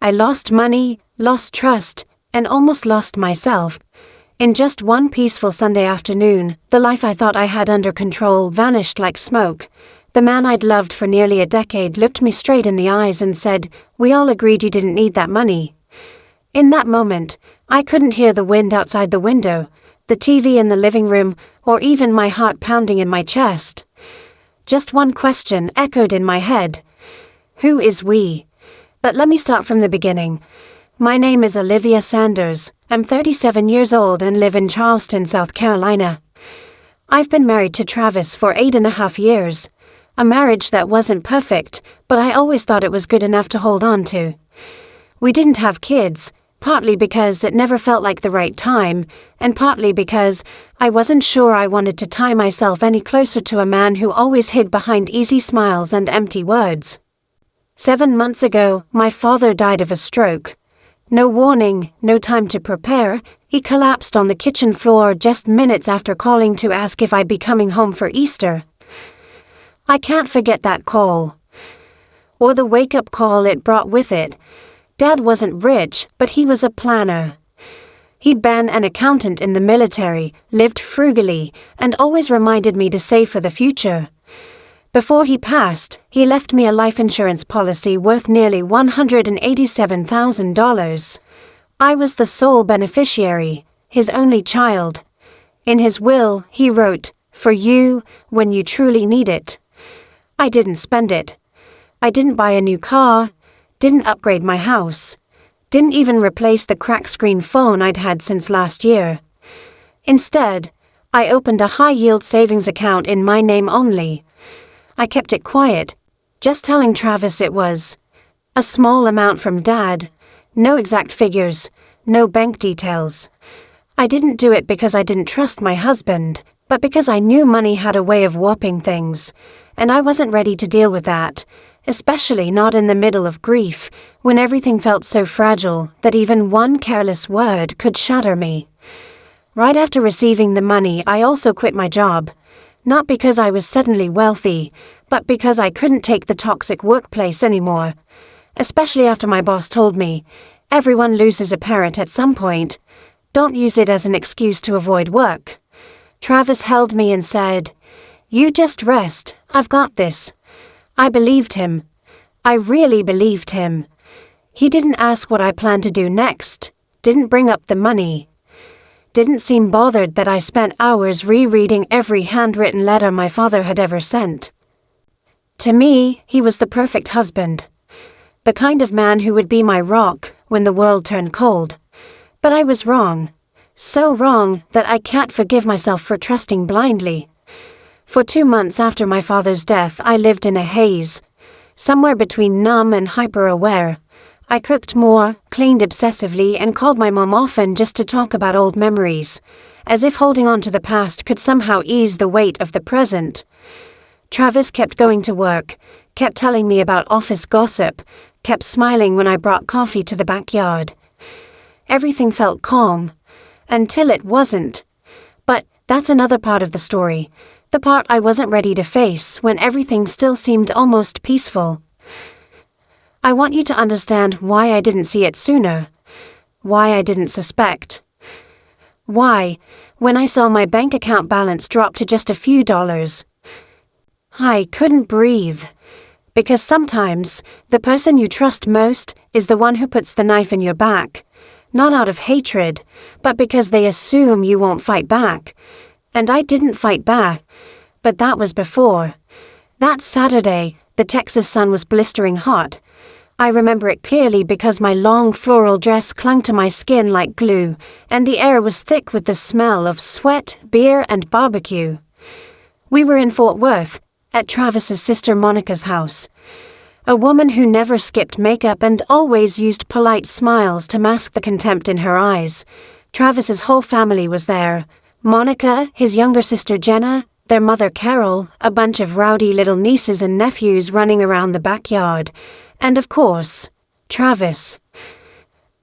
I lost money, lost trust, and almost lost myself. In just one peaceful Sunday afternoon, the life I thought I had under control vanished like smoke. The man I'd loved for nearly a decade looked me straight in the eyes and said, "We all agreed you didn't need that money." In that moment, I couldn't hear the wind outside the window, the TV in the living room, or even my heart pounding in my chest. Just one question echoed in my head. Who is we? But let me start from the beginning. My name is Olivia Sanders. I'm 37 years old and live in Charleston, South Carolina. I've been married to Travis for 8.5 years. A marriage that wasn't perfect, but I always thought it was good enough to hold on to. We didn't have kids, partly because it never felt like the right time, and partly because I wasn't sure I wanted to tie myself any closer to a man who always hid behind easy smiles and empty words. 7 months ago, my father died of a stroke. No warning, no time to prepare, he collapsed on the kitchen floor just minutes after calling to ask if I'd be coming home for Easter. I can't forget that call. Or the wake-up call it brought with it. Dad wasn't rich, but he was a planner. He'd been an accountant in the military, lived frugally, and always reminded me to save for the future. Before he passed, he left me a life insurance policy worth nearly $187,000. I was the sole beneficiary, his only child. In his will, he wrote, "For you, when you truly need it." I didn't spend it. I didn't buy a new car, didn't upgrade my house, didn't even replace the cracked screen phone I'd had since last year. Instead, I opened a high-yield savings account in my name only. I kept it quiet, just telling Travis it was a small amount from Dad, no exact figures, no bank details. I didn't do it because I didn't trust my husband, but because I knew money had a way of warping things, and I wasn't ready to deal with that, especially not in the middle of grief, when everything felt so fragile that even one careless word could shatter me. Right after receiving the money, I also quit my job. Not because I was suddenly wealthy, but because I couldn't take the toxic workplace anymore. Especially after my boss told me, everyone loses a parent at some point. Don't use it as an excuse to avoid work. Travis held me and said, "You just rest, I've got this." I believed him. I really believed him. He didn't ask what I planned to do next, didn't bring up the money. Didn't seem bothered that I spent hours rereading every handwritten letter my father had ever sent. To me, he was the perfect husband. The kind of man who would be my rock when the world turned cold. But I was wrong. So wrong that I can't forgive myself for trusting blindly. For 2 months after my father's death, I lived in a haze. Somewhere between numb and hyper-aware. I cooked more, cleaned obsessively, and called my mom often just to talk about old memories, as if holding on to the past could somehow ease the weight of the present. Travis kept going to work, kept telling me about office gossip, kept smiling when I brought coffee to the backyard. Everything felt calm, until it wasn't. But that's another part of the story, the part I wasn't ready to face when everything still seemed almost peaceful. I want you to understand why I didn't see it sooner. Why I didn't suspect. Why, when I saw my bank account balance drop to just a few dollars, I couldn't breathe. Because sometimes, the person you trust most is the one who puts the knife in your back. Not out of hatred, but because they assume you won't fight back. And I didn't fight back. But that was before. That Saturday, the Texas sun was blistering hot. I remember it clearly because my long floral dress clung to my skin like glue, and the air was thick with the smell of sweat, beer, and barbecue. We were in Fort Worth, at Travis's sister Monica's house. A woman who never skipped makeup and always used polite smiles to mask the contempt in her eyes. Travis's whole family was there. Monica, his younger sister Jenna, their mother Carol, a bunch of rowdy little nieces and nephews running around the backyard. And of course, Travis.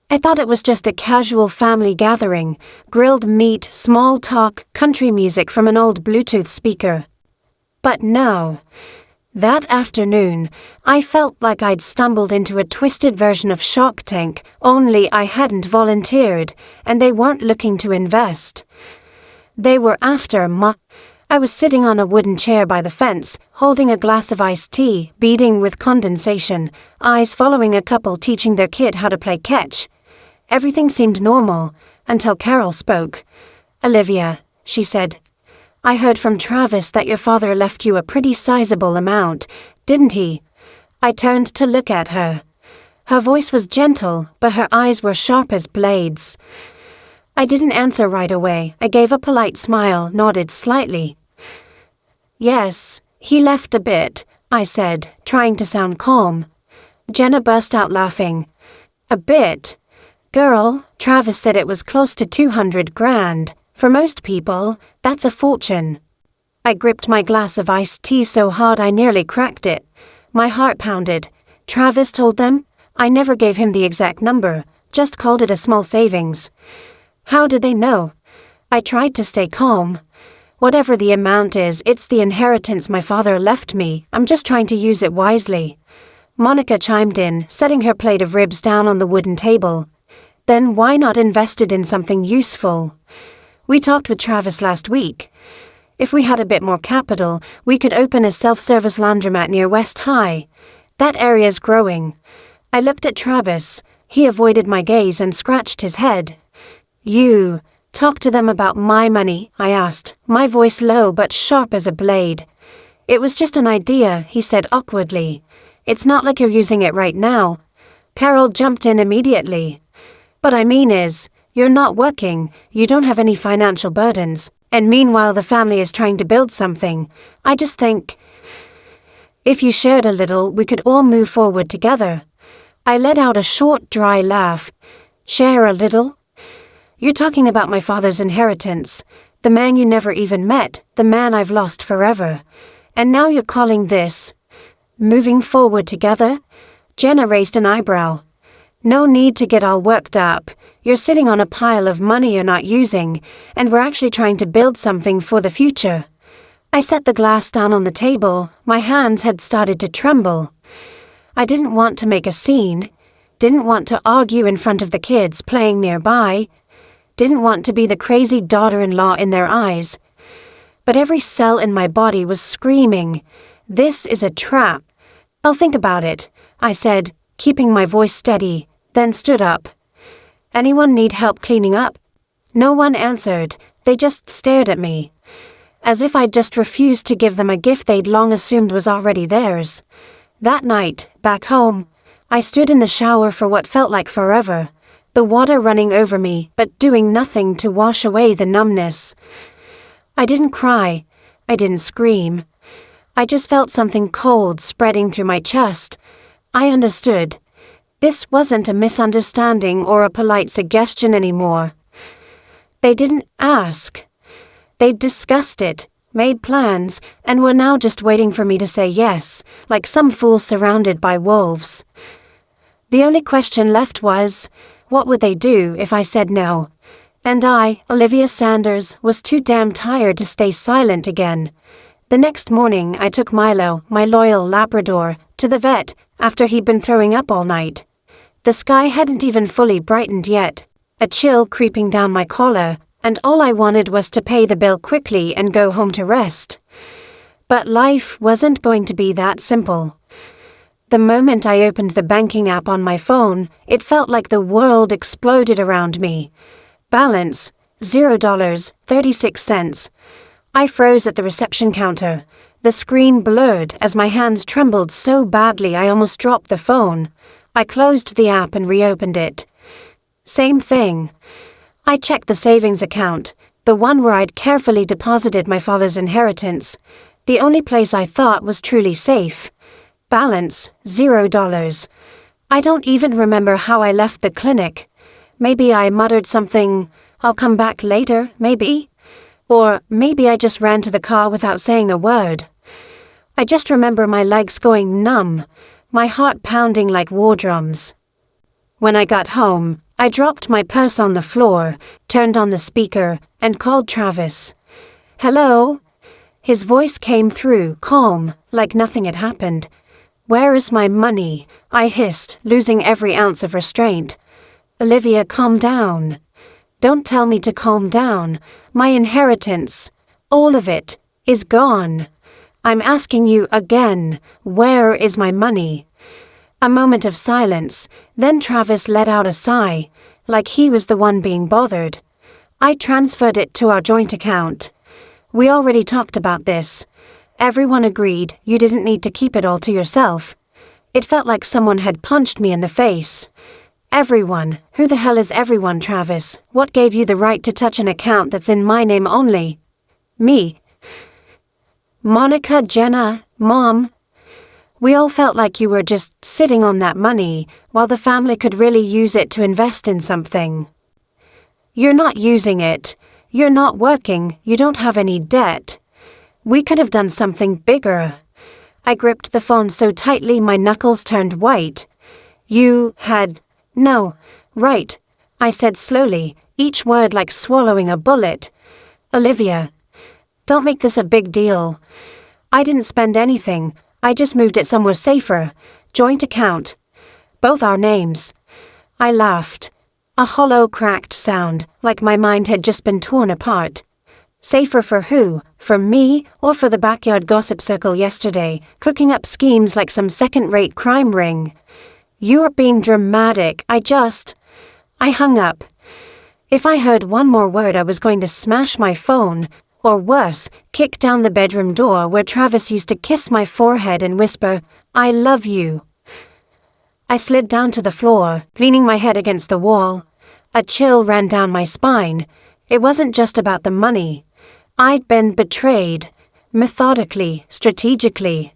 I thought it was just a casual family gathering, grilled meat, small talk, country music from an old Bluetooth speaker. But no, That afternoon, I felt like I'd stumbled into a twisted version of Shark Tank, only I hadn't volunteered, and they weren't looking to invest. They were after I was sitting on a wooden chair by the fence, holding a glass of iced tea, beading with condensation, eyes following a couple teaching their kid how to play catch. Everything seemed normal, until Carol spoke. "Olivia," she said, "I heard from Travis that your father left you a pretty sizable amount, didn't he?" I turned to look at her. Her voice was gentle, but her eyes were sharp as blades. I didn't answer right away. I gave a polite smile, nodded slightly. "Yes, he left a bit," I said, trying to sound calm. Jenna burst out laughing. "A bit? Girl, Travis said it was close to 200 grand. For most people, that's a fortune." I gripped my glass of iced tea so hard I nearly cracked it. My heart pounded. Travis told them? I never gave him the exact number, just called it a small savings. How did they know? I tried to stay calm. Whatever the amount is, it's the inheritance my father left me. I'm just trying to use it wisely. Monica chimed in, setting her plate of ribs down on the wooden table. Then why not invest it in something useful? We talked with Travis last week. If we had a bit more capital, we could open a self-service laundromat near West High. That area's growing. I looked at Travis. He avoided my gaze and scratched his head. "You talk to them about my money?" I asked, my voice low but sharp as a blade. "It was just an idea," he said awkwardly. "It's not like you're using it right now." Carol jumped in immediately. "What I mean is, you're not working, you don't have any financial burdens, and meanwhile the family is trying to build something. I just think, if you shared a little, we could all move forward together." I let out a short, dry laugh. "Share a little? You're talking about my father's inheritance, the man you never even met, the man I've lost forever. And now you're calling this moving forward together?" Jenna raised an eyebrow. "No need to get all worked up. You're sitting on a pile of money you're not using, and we're actually trying to build something for the future." I set the glass down on the table. My hands had started to tremble. I didn't want to make a scene, didn't want to argue in front of the kids playing nearby, didn't want to be the crazy daughter-in-law in their eyes. But every cell in my body was screaming, "This is a trap." "I'll think about it," I said, keeping my voice steady, then stood up. "Anyone need help cleaning up?" No one answered. They just stared at me, as if I'd just refused to give them a gift they'd long assumed was already theirs. That night, back home, I stood in the shower for what felt like forever, the water running over me but doing nothing to wash away the numbness. I didn't cry. I didn't scream. I just felt something cold spreading through my chest. I understood. This wasn't a misunderstanding or a polite suggestion anymore. They didn't ask. They'd discussed it, made plans, and were now just waiting for me to say yes, like some fool surrounded by wolves. The only question left was, what would they do if I said no? And I, Olivia Sanders, was too damn tired to stay silent again. The next morning I took Milo, my loyal Labrador, to the vet after he'd been throwing up all night. The sky hadn't even fully brightened yet, a chill creeping down my collar, and all I wanted was to pay the bill quickly and go home to rest. But life wasn't going to be that simple. The moment I opened the banking app on my phone, it felt like the world exploded around me. Balance, $0.36. I froze at the reception counter. The screen blurred as my hands trembled so badly I almost dropped the phone. I closed the app and reopened it. Same thing. I checked the savings account, the one where I'd carefully deposited my father's inheritance, the only place I thought was truly safe. Balance, $0. I don't even remember how I left the clinic. Maybe I muttered something, "I'll come back later, maybe?" Or maybe I just ran to the car without saying a word. I just remember my legs going numb, my heart pounding like war drums. When I got home, I dropped my purse on the floor, turned on the speaker, and called Travis. "Hello?" His voice came through, calm, like nothing had happened. "Where is my money?" I hissed, losing every ounce of restraint. "Olivia, calm down." "Don't tell me to calm down. My inheritance, all of it, is gone. I'm asking you again, where is my money?" A moment of silence, then Travis let out a sigh, like he was the one being bothered. "I transferred it to our joint account. We already talked about this. Everyone agreed you didn't need to keep it all to yourself." It felt like someone had punched me in the face. "Everyone? Who the hell is everyone, Travis? What gave you the right to touch an account that's in my name only?" "Me? Monica, Jenna, Mom? We all felt like you were just sitting on that money, while the family could really use it to invest in something." "You're not using it. You're not working. You don't have any debt. We could have done something bigger." I gripped the phone so tightly my knuckles turned white. "You had... No, right," I said slowly, each word like swallowing a bullet. "Olivia, don't make this a big deal. I didn't spend anything. I just moved it somewhere safer. Joint account. Both our names." I laughed. A hollow, cracked sound, like my mind had just been torn apart. Safer for who? For me, or for the backyard gossip circle yesterday, cooking up schemes like some second-rate crime ring? "You're being dramatic. I hung up. If I heard one more word, I was going to smash my phone, or worse, kick down the bedroom door where Travis used to kiss my forehead and whisper, "I love you." I slid down to the floor, leaning my head against the wall. A chill ran down my spine. It wasn't just about the money. I'd been betrayed, methodically, strategically.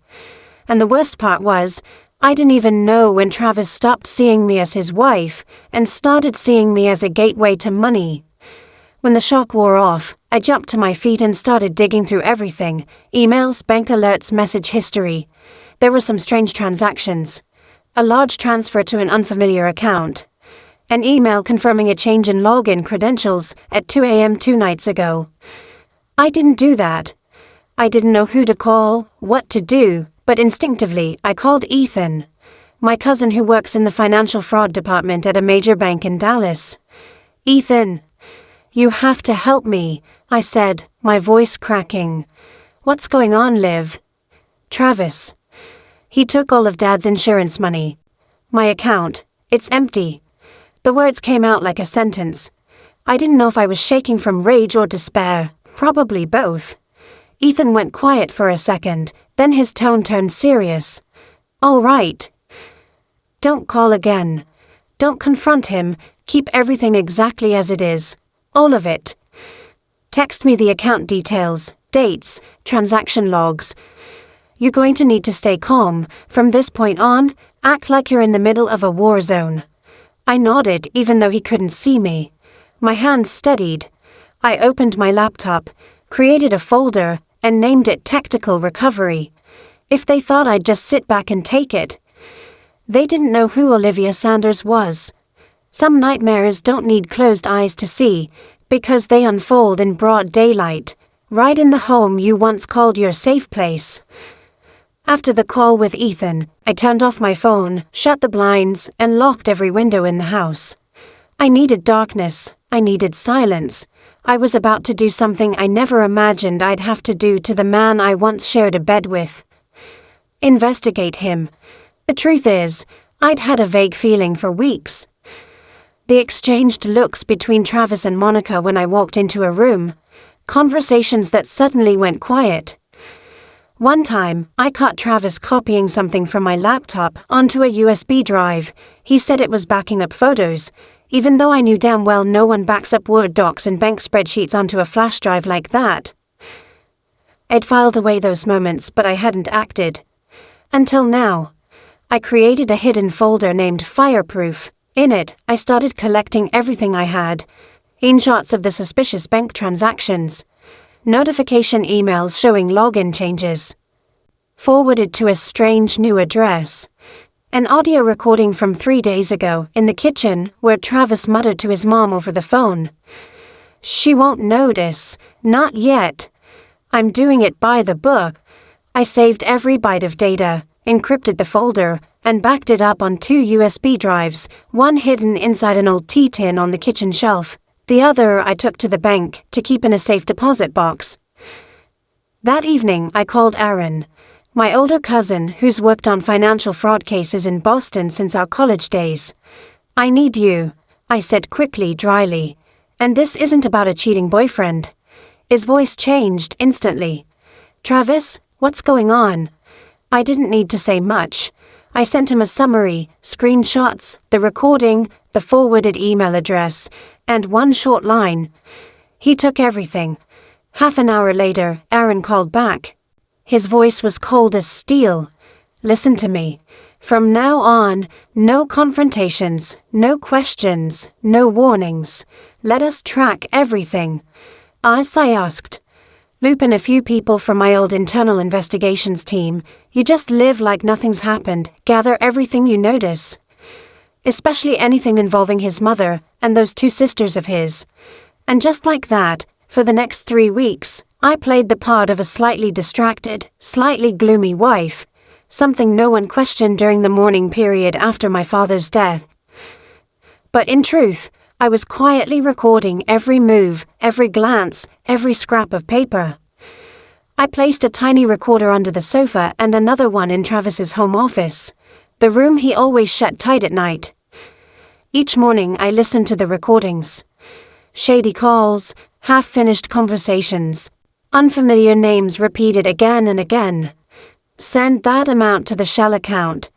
And the worst part was, I didn't even know when Travis stopped seeing me as his wife and started seeing me as a gateway to money. When the shock wore off, I jumped to my feet and started digging through everything: emails, bank alerts, message history. There were some strange transactions. A large transfer to an unfamiliar account. An email confirming a change in login credentials at 2 a.m. 2 nights ago. I didn't do that. I didn't know who to call, what to do, but instinctively I called Ethan, my cousin who works in the financial fraud department at a major bank in Dallas. "Ethan, you have to help me," I said, my voice cracking. "What's going on, Liv?" "Travis. He took all of Dad's insurance money. My account, it's empty." The words came out like a sentence. I didn't know if I was shaking from rage or despair, probably both. Ethan went quiet for a second, then his tone turned serious. "All right. Don't call again. Don't confront him. Keep everything exactly as it is. All of it. Text me the account details, dates, transaction logs. You're going to need to stay calm. From this point on, act like you're in the middle of a war zone." I nodded, even though he couldn't see me. My hands steadied. I opened my laptop, created a folder, and named it Tactical Recovery. If they thought I'd just sit back and take it. They didn't know who Olivia Sanders was. Some nightmares don't need closed eyes to see, because they unfold in broad daylight, right in the home you once called your safe place. After the call with Ethan, I turned off my phone, shut the blinds, and locked every window in the house. I needed darkness. I needed silence. I was about to do something I never imagined I'd have to do to the man I once shared a bed with. Investigate him. The truth is, I'd had a vague feeling for weeks. They exchanged looks between Travis and Monica when I walked into a room. Conversations that suddenly went quiet. One time, I caught Travis copying something from my laptop onto a USB drive. He said it was backing up photos, even though I knew damn well no one backs up Word docs and bank spreadsheets onto a flash drive like that. I'd filed away those moments, but I hadn't acted. Until now. I created a hidden folder named Fireproof. In it, I started collecting everything I had. Screenshots of the suspicious bank transactions. Notification emails showing login changes. Forwarded to a strange new address. An audio recording from 3 days ago in the kitchen where Travis muttered to his mom over the phone. "She won't notice. Not yet. I'm doing it by the book. I saved every byte of data, encrypted the folder, and backed it up on 2 USB drives, one hidden inside an old tea tin on the kitchen shelf. The other I took to the bank to keep in a safe deposit box. That evening, I called Aaron, my older cousin who's worked on financial fraud cases in Boston since our college days. "I need you," I said quickly, dryly. "And this isn't about a cheating boyfriend." His voice changed instantly. "Travis, what's going on?" I didn't need to say much. I sent him a summary, screenshots, the recording, the forwarded email address, and one short line. He took everything. Half an hour later, Aaron called back. His voice was cold as steel. "Listen to me. From now on, no confrontations, no questions, no warnings. Let us track everything." As I asked, "Loop in a few people from my old internal investigations team. You just live like nothing's happened, gather everything you notice. Especially anything involving his mother and those 2 sisters of his." And just like that, for the next 3 weeks, I played the part of a slightly distracted, slightly gloomy wife, something no one questioned during the mourning period after my father's death. But in truth, I was quietly recording every move, every glance, every scrap of paper. I placed a tiny recorder under the sofa and another one in Travis's home office, the room he always shut tight at night. Each morning I listened to the recordings. Shady calls, half-finished conversations, unfamiliar names repeated again and again. "Send that amount to the Shell account.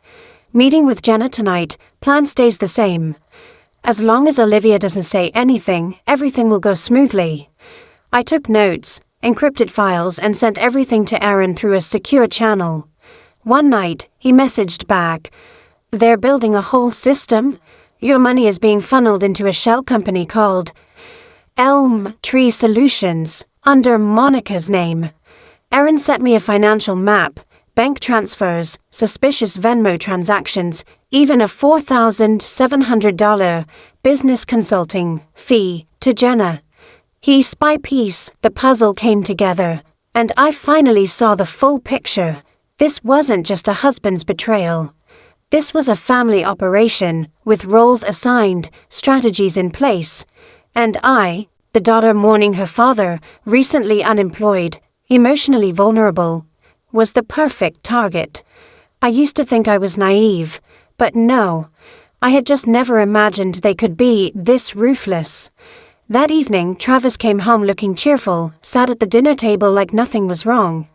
Meeting with Jenna tonight, plan stays the same. As long as Olivia doesn't say anything, everything will go smoothly." I took notes, encrypted files, and sent everything to Aaron through a secure channel. One night, he messaged back, "They're building a whole system. Your money is being funneled into a shell company called Elm Tree Solutions, under Monica's name." Aaron sent me a financial map, bank transfers, suspicious Venmo transactions, even a $4,700 business consulting fee to Jenna. Piece by piece, the puzzle came together, and I finally saw the full picture. This wasn't just a husband's betrayal. This was a family operation, with roles assigned, strategies in place. And I, the daughter mourning her father, recently unemployed, emotionally vulnerable, was the perfect target. I used to think I was naive, but no, I had just never imagined they could be this ruthless. That evening, Travis came home looking cheerful, sat at the dinner table like nothing was wrong.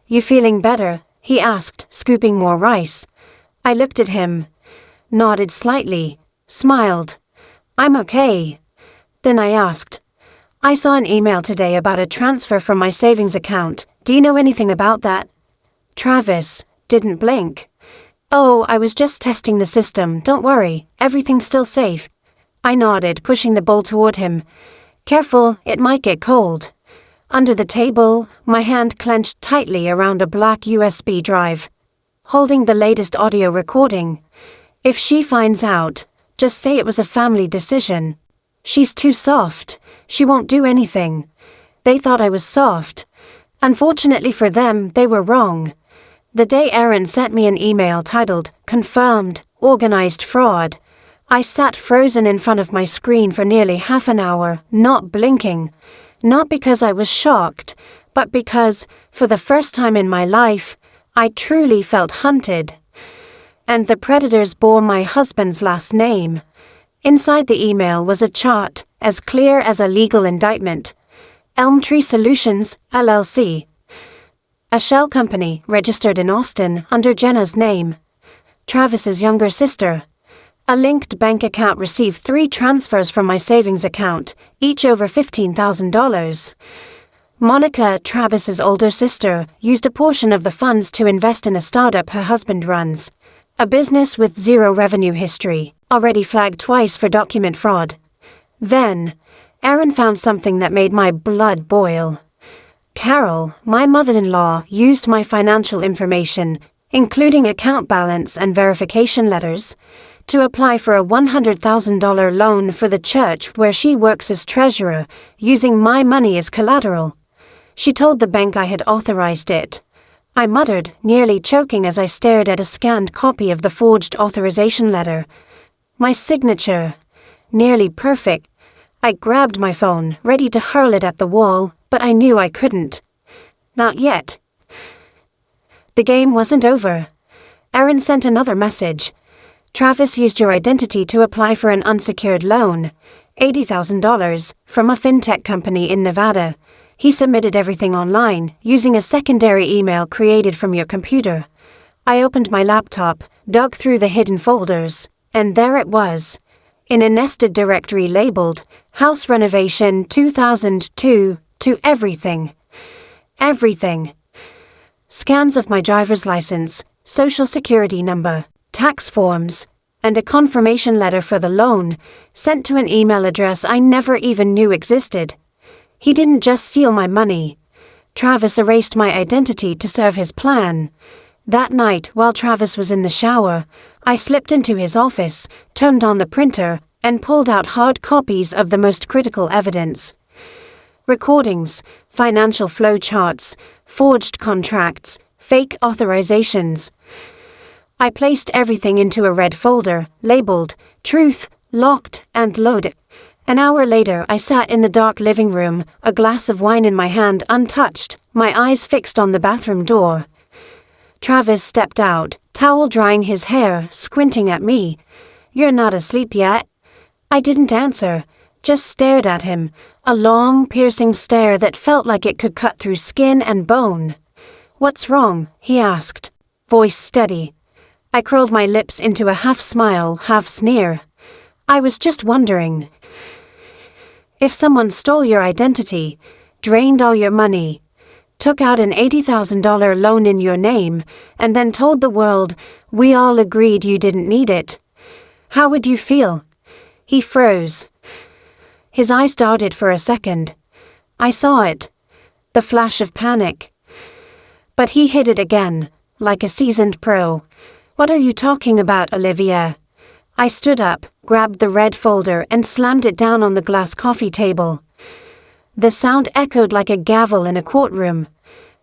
"You feeling better?" he asked, scooping more rice. I looked at him, nodded slightly, smiled. "I'm okay." Then I asked, "I saw an email today about a transfer from my savings account. Do you know anything about that?" Travis didn't blink. "Oh, I was just testing the system. Don't worry, everything's still safe." I nodded, pushing the bowl toward him. "Careful, it might get cold." Under the table, my hand clenched tightly around a black USB drive, holding the latest audio recording. "If she finds out, just say it was a family decision. She's too soft. She won't do anything." They thought I was soft. Unfortunately for them, they were wrong. The day Aaron sent me an email titled, "Confirmed, Organized Fraud," I sat frozen in front of my screen for nearly half an hour, not blinking. Not because I was shocked, but because, for the first time in my life, I truly felt hunted. And the predators bore my husband's last name. Inside the email was a chart, as clear as a legal indictment. Elm Tree Solutions, LLC. A shell company registered in Austin under Jenna's name. Travis's younger sister. A linked bank account received 3 transfers from my savings account, each over $15,000. Monica, Travis's older sister, used a portion of the funds to invest in a startup her husband runs. A business with 0 revenue history, already flagged twice for document fraud. Then, Aaron found something that made my blood boil. Carol, my mother-in-law, used my financial information, including account balance and verification letters, to apply for a $100,000 loan for the church where she works as treasurer, using my money as collateral. She told the bank I had authorized it. I muttered, nearly choking as I stared at a scanned copy of the forged authorization letter. My signature. Nearly perfect. I grabbed my phone, ready to hurl it at the wall, but I knew I couldn't. Not yet. The game wasn't over. Erin sent another message. Travis used your identity to apply for an unsecured loan, $80,000, from a fintech company in Nevada. He submitted everything online, using a secondary email created from your computer. I opened my laptop, dug through the hidden folders, and there it was. In a nested directory labeled, House Renovation 2002, to everything. Everything. Scans of my driver's license, social security number, tax forms, and a confirmation letter for the loan, sent to an email address I never even knew existed. He didn't just steal my money. Travis erased my identity to serve his plan. That night, while Travis was in the shower, I slipped into his office, turned on the printer, and pulled out hard copies of the most critical evidence. Recordings, financial flow charts, forged contracts, fake authorizations. I placed everything into a red folder, labeled, Truth, locked, and loaded. An hour later, I sat in the dark living room, a glass of wine in my hand untouched, my eyes fixed on the bathroom door. Travis stepped out, towel drying his hair, squinting at me. "You're not asleep yet?" I didn't answer, just stared at him, a long, piercing stare that felt like it could cut through skin and bone. "What's wrong?" he asked, voice steady. I curled my lips into a half smile, half sneer. "I was just wondering. If someone stole your identity, drained all your money, took out an $80,000 loan in your name, and then told the world, we all agreed you didn't need it, how would you feel?" He froze. His eyes darted for a second. I saw it. The flash of panic. But he hid it again, like a seasoned pro. "What are you talking about, Olivia?" I stood up, grabbed the red folder, and slammed it down on the glass coffee table. The sound echoed like a gavel in a courtroom.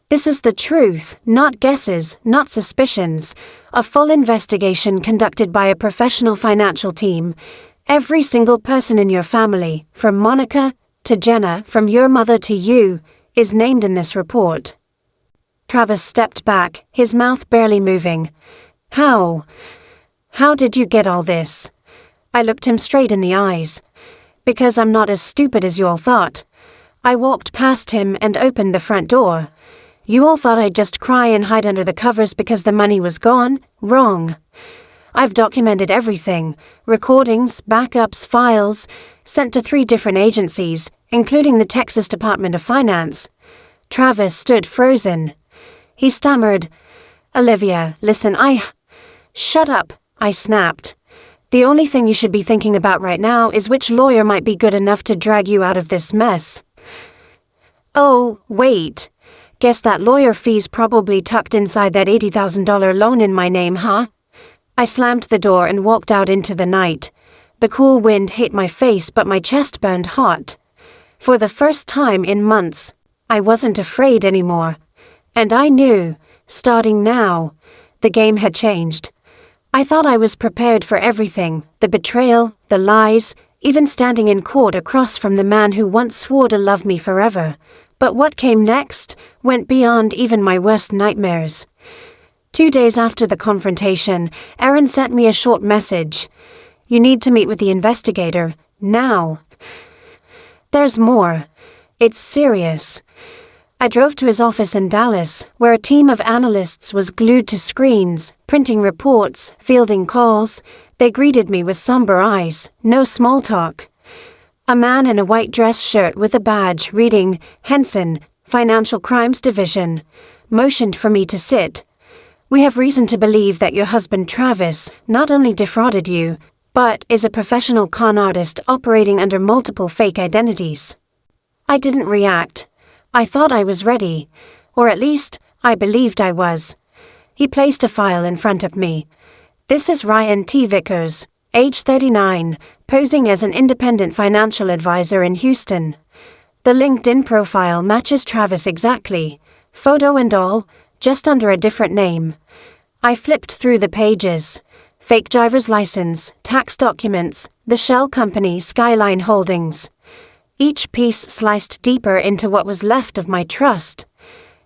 "This is the truth, not guesses, not suspicions. A full investigation conducted by a professional financial team. Every single person in your family, from Monica to Jenna, from your mother to you, is named in this report." Travis stepped back, his mouth barely moving. How did you get all this?" I looked him straight in the eyes. "Because I'm not as stupid as you all thought." I walked past him and opened the front door. "You all thought I'd just cry and hide under the covers because the money was gone? Wrong. I've documented everything, recordings, backups, files, sent to 3 different agencies, including the Texas Department of Finance." Travis stood frozen. He stammered, "Olivia, listen, Shut up," I snapped. "The only thing you should be thinking about right now is which lawyer might be good enough to drag you out of this mess." "Oh, wait. Guess that lawyer fee's probably tucked inside that $80,000 loan in my name, huh?" I slammed the door and walked out into the night. The cool wind hit my face, but my chest burned hot. For the first time in months, I wasn't afraid anymore. And I knew, starting now, the game had changed. I thought I was prepared for everything, the betrayal, the lies, even standing in court across from the man who once swore to love me forever. But what came next went beyond even my worst nightmares. 2 days after the confrontation, Erin sent me a short message. "You need to meet with the investigator, now." There's more. It's serious. I drove to his office in Dallas, where a team of analysts was glued to screens, printing reports, fielding calls. They greeted me with somber eyes, no small talk. A man in a white dress shirt with a badge reading, "Henson, Financial Crimes Division," motioned for me to sit. "We have reason to believe that your husband Travis not only defrauded you, but is a professional con artist operating under multiple fake identities." I didn't react. I thought I was ready, or at least, I believed I was. He placed a file in front of me. "This is Ryan T. Vickers, age 39, posing as an independent financial advisor in Houston." The LinkedIn profile matches Travis exactly. Photo and all, just under a different name. I flipped through the pages. Fake driver's license, tax documents, the shell company Skyline Holdings. Each piece sliced deeper into what was left of my trust.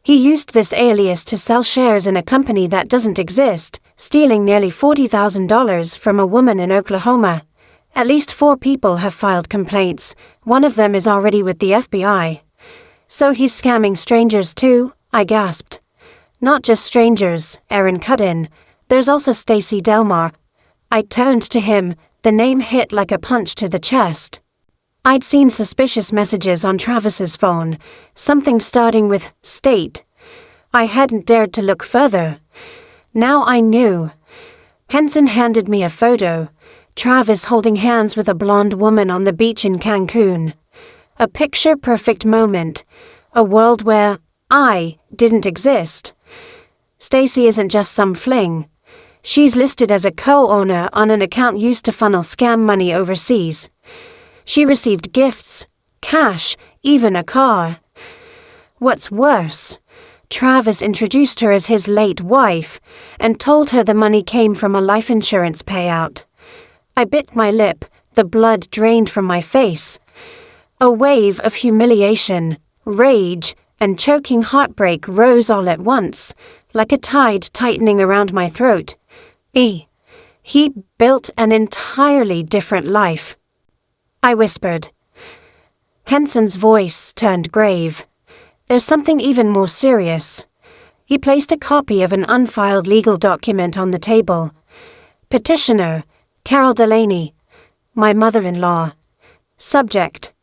He used this alias to sell shares in a company that doesn't exist, stealing nearly $40,000 from a woman in Oklahoma. At least 4 people have filed complaints. One of them is already with the FBI. So he's scamming strangers too, I gasped. Not just strangers, Aaron cut in. There's also Stacy Delmar. I turned to him, the name hit like a punch to the chest. I'd seen suspicious messages on Travis's phone, something starting with state. I hadn't dared to look further. Now I knew. Henson handed me a photo. Travis holding hands with a blonde woman on the beach in Cancun. A picture-perfect moment. A world where I didn't exist. Stacy isn't just some fling. She's listed as a co-owner on an account used to funnel scam money overseas. She received gifts, cash, even a car. What's worse, Travis introduced her as his late wife and told her the money came from a life insurance payout. I bit my lip, the blood drained from my face. A wave of humiliation, rage, and choking heartbreak rose all at once, like a tide tightening around my throat. He built an entirely different life. I whispered. Henson's voice turned grave. There's something even more serious. He placed a copy of an unfiled legal document on the table. Petitioner, Carol Delaney, my mother-in-law. Subject: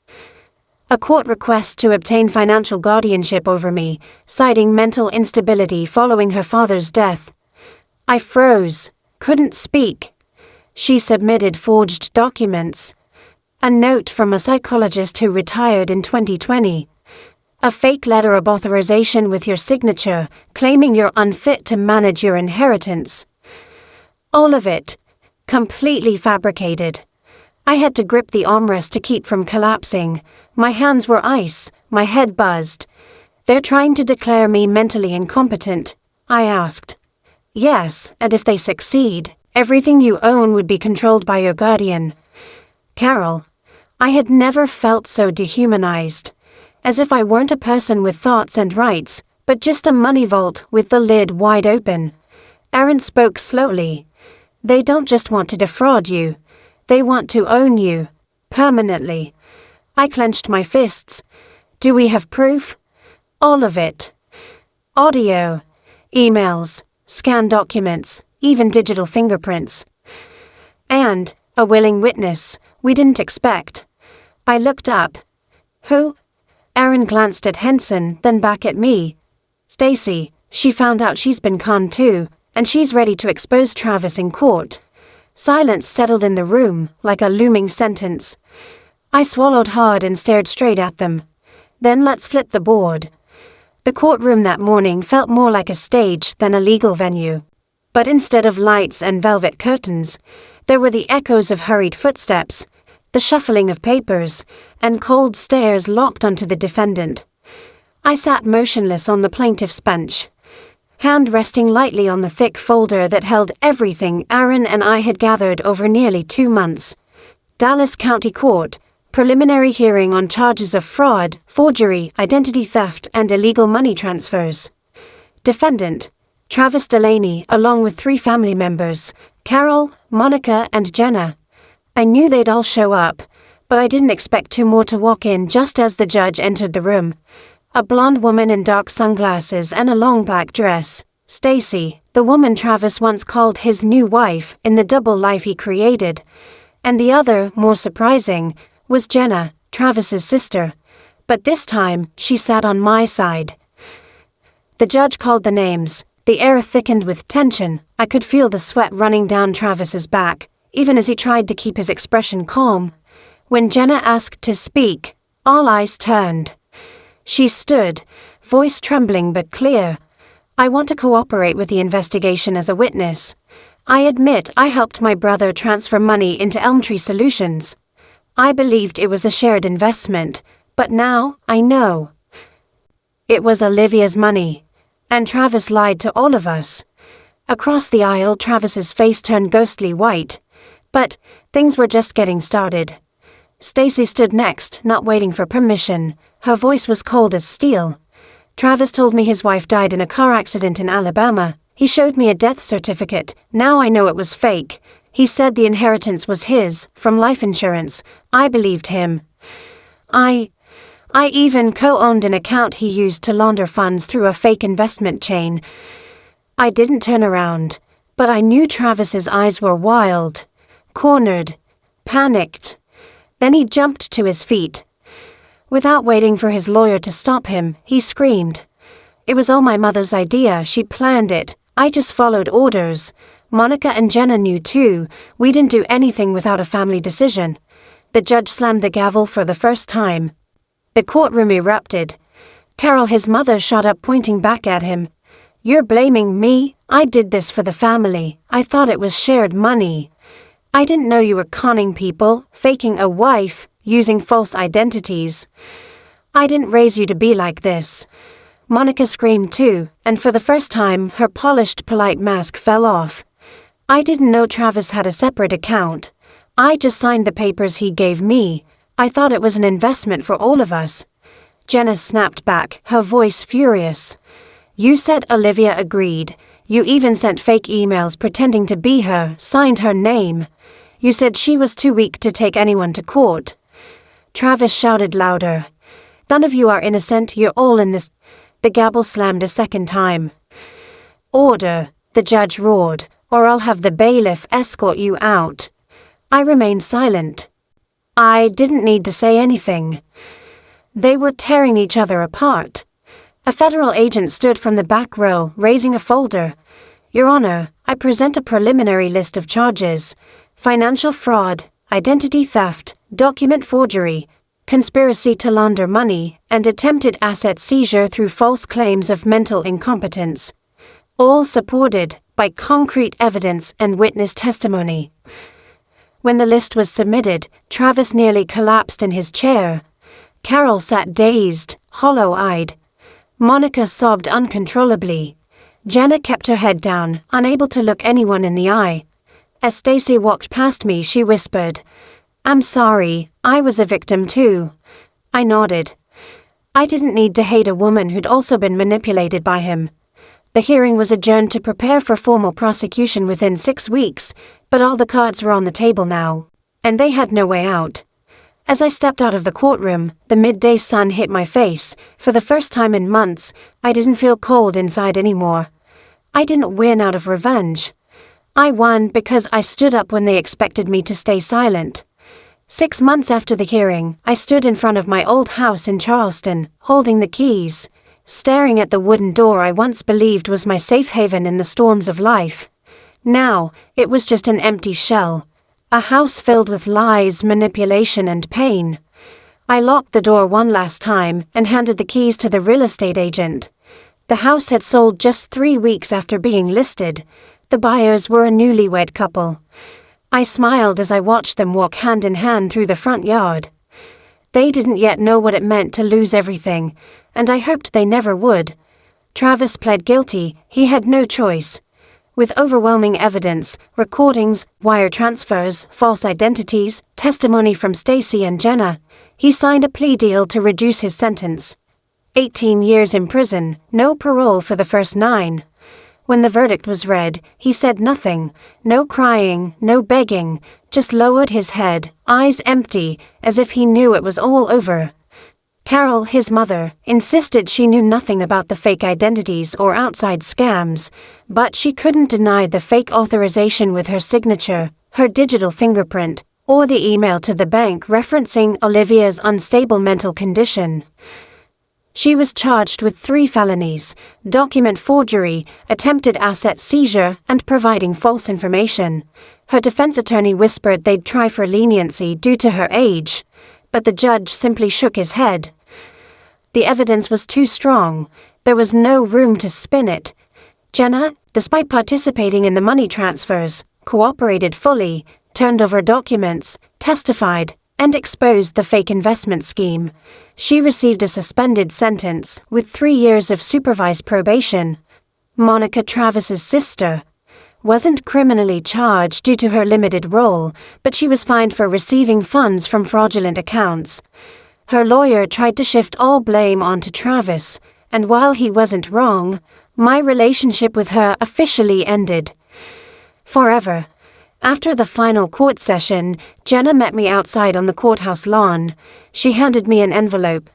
a court request to obtain financial guardianship over me, citing mental instability following her father's death. I froze, couldn't speak. She submitted forged documents. A note from a psychologist who retired in 2020. A fake letter of authorization with your signature, claiming you're unfit to manage your inheritance. All of it, completely fabricated. I had to grip the armrest to keep from collapsing. My hands were ice, my head buzzed. They're trying to declare me mentally incompetent, I asked. Yes, and if they succeed, everything you own would be controlled by your guardian. Carol, I had never felt so dehumanized. As if I weren't a person with thoughts and rights, but just a money vault with the lid wide open. Aaron spoke slowly. They don't just want to defraud you. They want to own you. Permanently. I clenched my fists. Do we have proof? All of it. Audio, emails, scanned documents, even digital fingerprints. And a willing witness we didn't expect. I looked up. Who? Aaron glanced at Henson, then back at me. Stacy, she found out she's been conned too, and she's ready to expose Travis in court. Silence settled in the room, like a looming sentence. I swallowed hard and stared straight at them. Then let's flip the board. The courtroom that morning felt more like a stage than a legal venue. But instead of lights and velvet curtains, there were the echoes of hurried footsteps, the shuffling of papers, and cold stares locked onto the defendant. I sat motionless on the plaintiff's bench, hand resting lightly on the thick folder that held everything Aaron and I had gathered over nearly 2 months. Dallas County Court, preliminary hearing on charges of fraud, forgery, identity theft, and illegal money transfers. Defendant, Travis Delaney, along with 3 family members, Carol, Monica, and Jenna. I knew they'd all show up, but I didn't expect 2 more to walk in just as the judge entered the room. A blonde woman in dark sunglasses and a long black dress. Stacy, the woman Travis once called his new wife in the double life he created. And the other, more surprising, was Jenna, Travis's sister. But this time, she sat on my side. The judge called the names. The air thickened with tension. I could feel the sweat running down Travis's back, even as he tried to keep his expression calm. When Jenna asked to speak, all eyes turned. She stood, voice trembling but clear. I want to cooperate with the investigation as a witness. I admit I helped my brother transfer money into Elmtree Solutions. I believed it was a shared investment, but now I know. It was Olivia's money, And Travis lied to all of us. Across the aisle, Travis's face turned ghostly white. But things were just getting started. Stacy stood next, not waiting for permission. Her voice was cold as steel. Travis told me his wife died in a car accident in Alabama. He showed me a death certificate. Now I know it was fake. He said the inheritance was his, from life insurance. I believed him. I even co-owned an account he used to launder funds through a fake investment chain. I didn't turn around, but I knew Travis's eyes were wild, cornered, panicked. Then he jumped to his feet. Without waiting for his lawyer to stop him, he screamed. It was all my mother's idea. She planned it. I just followed orders. Monica and Jenna knew too. We didn't do anything without a family decision. The judge slammed the gavel for the first time. The courtroom erupted. Carol, his mother, shot up, pointing back at him. You're blaming me? I did this for the family. I thought it was shared money. I didn't know you were conning people, faking a wife, using false identities. I didn't raise you to be like this. Monica screamed too, and for the first time, her polished, polite mask fell off. I didn't know Travis had a separate account. I just signed the papers he gave me. I thought it was an investment for all of us. Jenna snapped back, her voice furious. You said Olivia agreed. You even sent fake emails pretending to be her, signed her name. You said she was too weak to take anyone to court. Travis shouted louder. None of you are innocent, you're all in this. The gavel slammed a second time. Order, the judge roared, or I'll have the bailiff escort you out. I remained silent. I didn't need to say anything. They were tearing each other apart. A federal agent stood from the back row, raising a folder. Your Honor, I present a preliminary list of charges. Financial fraud, identity theft, document forgery, conspiracy to launder money, and attempted asset seizure through false claims of mental incompetence. All supported by concrete evidence and witness testimony. When the list was submitted, Travis nearly collapsed in his chair. Carol sat dazed, hollow-eyed. Monica sobbed uncontrollably. Jenna kept her head down, unable to look anyone in the eye. As Stacy walked past me, she whispered, I'm sorry, I was a victim too. I nodded. I didn't need to hate a woman who'd also been manipulated by him. The hearing was adjourned to prepare for formal prosecution within 6 weeks, but all the cards were on the table now, and they had no way out. As I stepped out of the courtroom, the midday sun hit my face. For the first time in months, I didn't feel cold inside anymore. I didn't win out of revenge. I won because I stood up when they expected me to stay silent. 6 months after the hearing, I stood in front of my old house in Charleston, holding the keys, staring at the wooden door I once believed was my safe haven in the storms of life. Now, it was just an empty shell. A house filled with lies, manipulation, and pain. I locked the door one last time and handed the keys to the real estate agent. The house had sold just 3 weeks after being listed. The buyers were a newlywed couple. I smiled as I watched them walk hand in hand through the front yard. They didn't yet know what it meant to lose everything, and I hoped they never would. Travis pled guilty. He had no choice. With overwhelming evidence, recordings, wire transfers, false identities, testimony from Stacy and Jenna, he signed a plea deal to reduce his sentence. 18 years in prison, no parole for the first 9. When the verdict was read, he said nothing, no crying, no begging, just lowered his head, eyes empty, as if he knew it was all over. Carol, his mother, insisted she knew nothing about the fake identities or outside scams, but she couldn't deny the fake authorization with her signature, her digital fingerprint, or the email to the bank referencing Olivia's unstable mental condition. She was charged with 3 felonies: document forgery, attempted asset seizure, and providing false information. Her defense attorney whispered they'd try for leniency due to her age, but the judge simply shook his head. The evidence was too strong. There was no room to spin it. Jenna, despite participating in the money transfers, cooperated fully, turned over documents, testified, and exposed the fake investment scheme. She received a suspended sentence with 3 years of supervised probation. Monica Travis's sister wasn't criminally charged due to her limited role, but she was fined for receiving funds from fraudulent accounts. Her lawyer tried to shift all blame onto Travis, and while he wasn't wrong, my relationship with her officially ended. Forever. After the final court session, Jenna met me outside on the courthouse lawn. She handed me an envelope.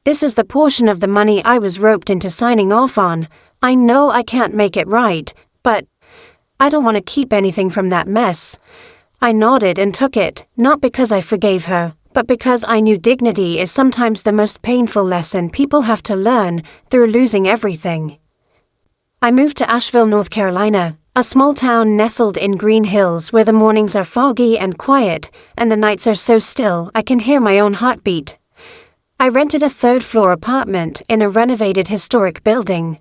"This is the portion of the money I was roped into signing off on. I know I can't make it right, but I don't want to keep anything from that mess." I nodded and took it, not because I forgave her, but because I knew dignity is sometimes the most painful lesson people have to learn through losing everything. I moved to Asheville, North Carolina, a small town nestled in green hills where the mornings are foggy and quiet, and the nights are so still I can hear my own heartbeat. I rented a third-floor apartment in a renovated historic building.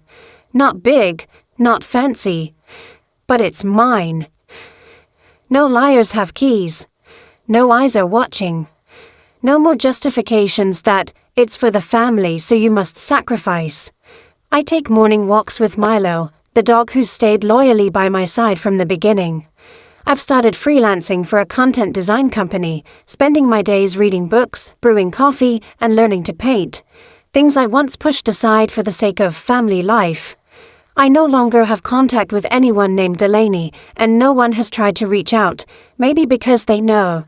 Not big, not fancy, but it's mine. No liars have keys. No eyes are watching. No more justifications that it's for the family so you must sacrifice. I take morning walks with Milo, the dog who stayed loyally by my side from the beginning. I've started freelancing for a content design company, spending my days reading books, brewing coffee, and learning to paint. Things I once pushed aside for the sake of family life. I no longer have contact with anyone named Delaney, and no one has tried to reach out, maybe because they know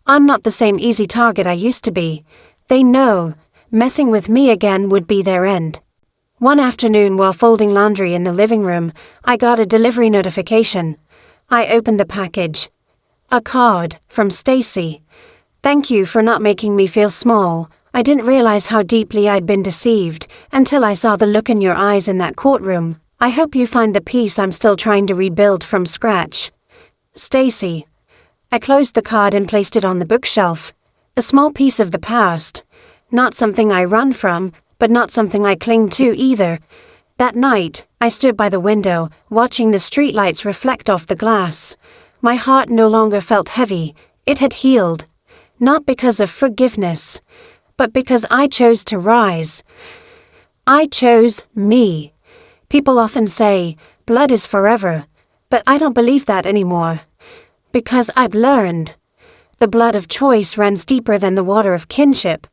I'm not the same easy target I used to be. They know messing with me again would be their end. One afternoon while folding laundry in the living room, I got a delivery notification. I opened the package. A card from Stacy. "Thank you for not making me feel small. I didn't realize how deeply I'd been deceived until I saw the look in your eyes in that courtroom. I hope you find the peace I'm still trying to rebuild from scratch. Stacy." I closed the card and placed it on the bookshelf. A small piece of the past. Not something I run from, but not something I cling to either. That night, I stood by the window, watching the streetlights reflect off the glass. My heart no longer felt heavy. It had healed. Not because of forgiveness, but because I chose to rise. I chose me. People often say, blood is forever, but I don't believe that anymore. Because I've learned. The blood of choice runs deeper than the water of kinship.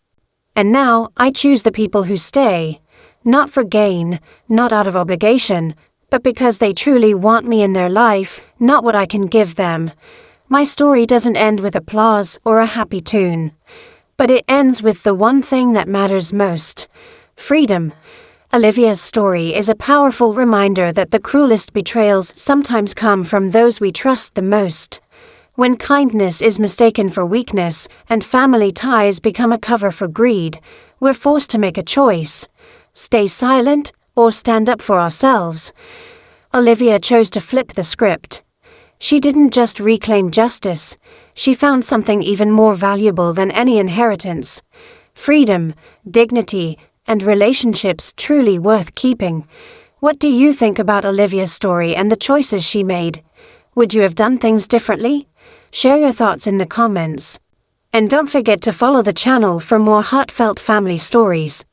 And now I choose the people who stay. Not for gain, not out of obligation, but because they truly want me in their life, not what I can give them. My story doesn't end with applause or a happy tune. But it ends with the one thing that matters most. Freedom. Olivia's story is a powerful reminder that the cruelest betrayals sometimes come from those we trust the most. When kindness is mistaken for weakness and family ties become a cover for greed, we're forced to make a choice. Stay silent or stand up for ourselves. Olivia chose to flip the script. She didn't just reclaim justice, she found something even more valuable than any inheritance. Freedom, dignity, and relationships truly worth keeping. What do you think about Olivia's story and the choices she made? Would you have done things differently? Share your thoughts in the comments. And don't forget to follow the channel for more heartfelt family stories.